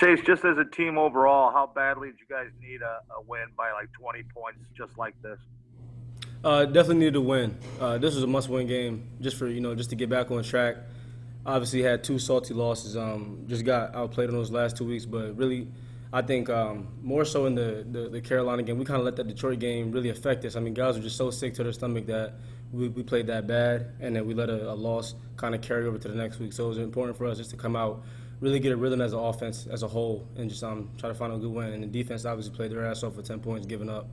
Chase, just as a team overall, how badly did you guys need a win by like 20 points just like this? Definitely needed to win. This was a must-win game, just for just to get back on track. Obviously, had two salty losses. Just got outplayed in those last 2 weeks, but really, I think more so in the Carolina game, we kind of let that Detroit game really affect us. I mean, guys were just so sick to their stomach that we played that bad, and then we let a loss kind of carry over to the next week. So it was important for us just to come out, really get a rhythm as an offense as a whole, and just try to find a good win. And the defense obviously played their ass off for 10 points, giving up.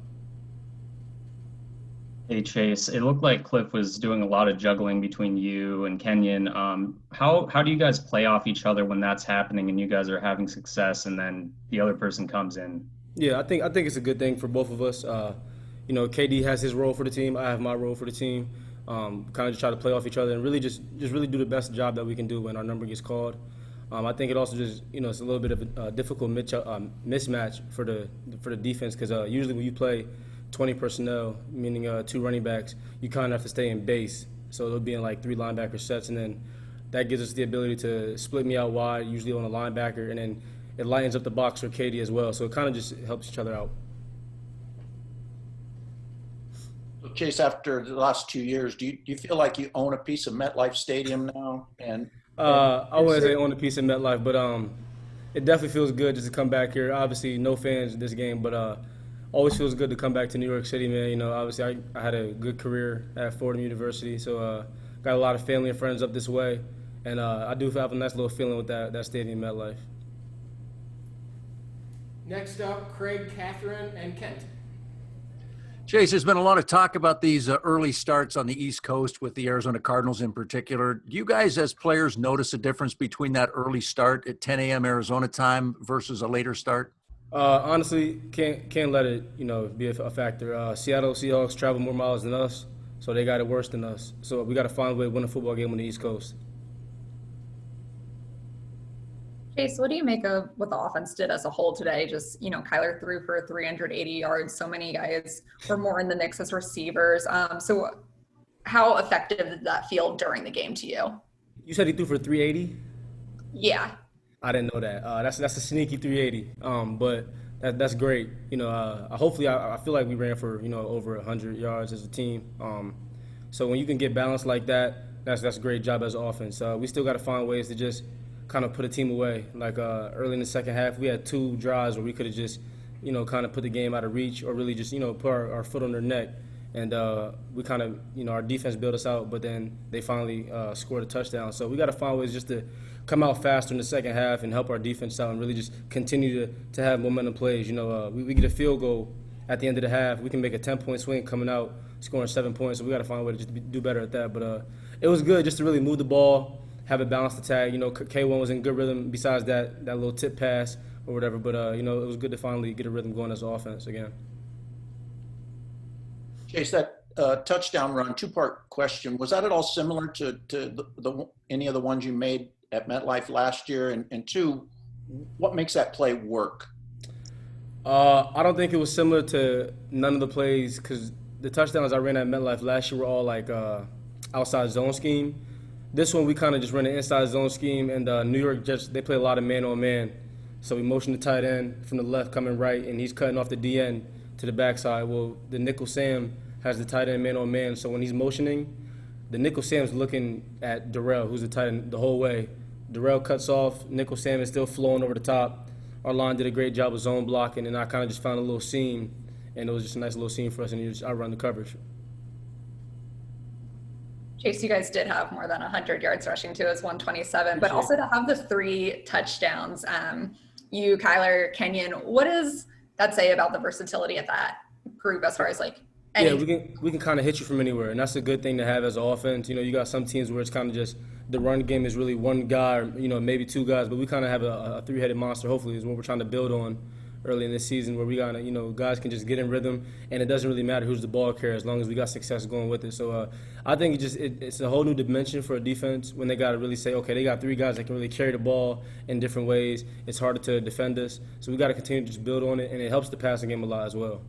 Hey Chase, it looked like Cliff was doing a lot of juggling between you and Kenyon. How do you guys play off each other when that's happening and you guys are having success and then the other person comes in? Yeah, I think it's a good thing for both of us. KD has his role for the team. I have my role for the team. Kind of just try to play off each other and really just really do the best job that we can do when our number gets called. I think it also just it's a little bit of a difficult mismatch for the defense because usually when you play 20 personnel, meaning two running backs, you kind of have to stay in base. So it'll be in like three linebacker sets, and then that gives us the ability to split me out wide, usually on a linebacker, and then it lightens up the box for Katie as well. So it kind of just helps each other out. So Chase, after the last 2 years, do you feel like you own a piece of MetLife Stadium now? I wouldn't say own a piece of MetLife, but it definitely feels good just to come back here. Obviously, no fans this game, but always feels good to come back to New York City, man. Obviously I had a good career at Fordham University, so got a lot of family and friends up this way, and I do have a nice little feeling with that stadium, MetLife. Next up, Craig, Catherine, and Kent. Chase, there's been a lot of talk about these early starts on the East Coast with the Arizona Cardinals in particular. Do you guys as players notice a difference between that early start at 10 a.m. Arizona time versus a later start? Honestly, can't let it be a factor. Seattle Seahawks travel more miles than us, so they got it worse than us. So we got to find a way to win a football game on the East Coast. Chase, what do you make of what the offense did as a whole today? Just, Kyler threw for 380 yards. So many guys were more in the mix as receivers. So how effective did that feel during the game to you? You said he threw for 380? Yeah. I didn't know that. That's a sneaky 380. But that's great. Hopefully I feel like we ran for over 100 yards as a team. So when you can get balanced like that, that's a great job as an offense. We still got to find ways to just kind of put a team away. Like early in the second half, we had two drives where we could have just kind of put the game out of reach or really just put our foot on their neck. And we kind of our defense bailed us out, but then they finally scored a touchdown. So we got to find ways just to come out faster in the second half and help our defense out and really just continue to have momentum plays. We get a field goal at the end of the half. We can make a 10-point swing coming out, scoring 7 points. So we got to find a way to just do better at that. But it was good just to really move the ball, have a balanced attack. K1 was in good rhythm besides that little tip pass or whatever. But, it was good to finally get a rhythm going as an offense again. Chase, that touchdown run, two-part question. Was that at all similar to any of the ones you made at MetLife last year? And two, what makes that play work? I don't think it was similar to none of the plays because the touchdowns I ran at MetLife last year were all like outside zone scheme. This one we kind of just ran an inside zone scheme, and New York they play a lot of man-on-man. So we motioned the tight end from the left coming right, and he's cutting off the DN to the backside. Well, the nickel Sam has the tight end man-on-man, so when he's motioning, the nickel Sam's looking at Darrell, who's the tight end the whole way. Darrell cuts off, nickel Sam is still flowing over the top. Our line did a great job of zone blocking, and I kind of just found a little seam, and it was just a nice little seam for us, and I run the coverage. Chase, you guys did have more than 100 yards rushing too, as 127, but also to have the 3 touchdowns. You, Kyler, Kenyon, what does that say about the versatility of that group as far as Yeah, we can kind of hit you from anywhere, and that's a good thing to have as an offense. You got some teams where it's kind of just the run game is really one guy, or maybe two guys, but we kind of have a three-headed monster. Hopefully, is what we're trying to build on early in this season, where we got guys can just get in rhythm, and it doesn't really matter who's the ball carrier as long as we got success going with it. So I think it's a whole new dimension for a defense when they got to really say, okay, they got 3 guys that can really carry the ball in different ways. It's harder to defend us, so we got to continue to just build on it, and it helps the passing game a lot as well.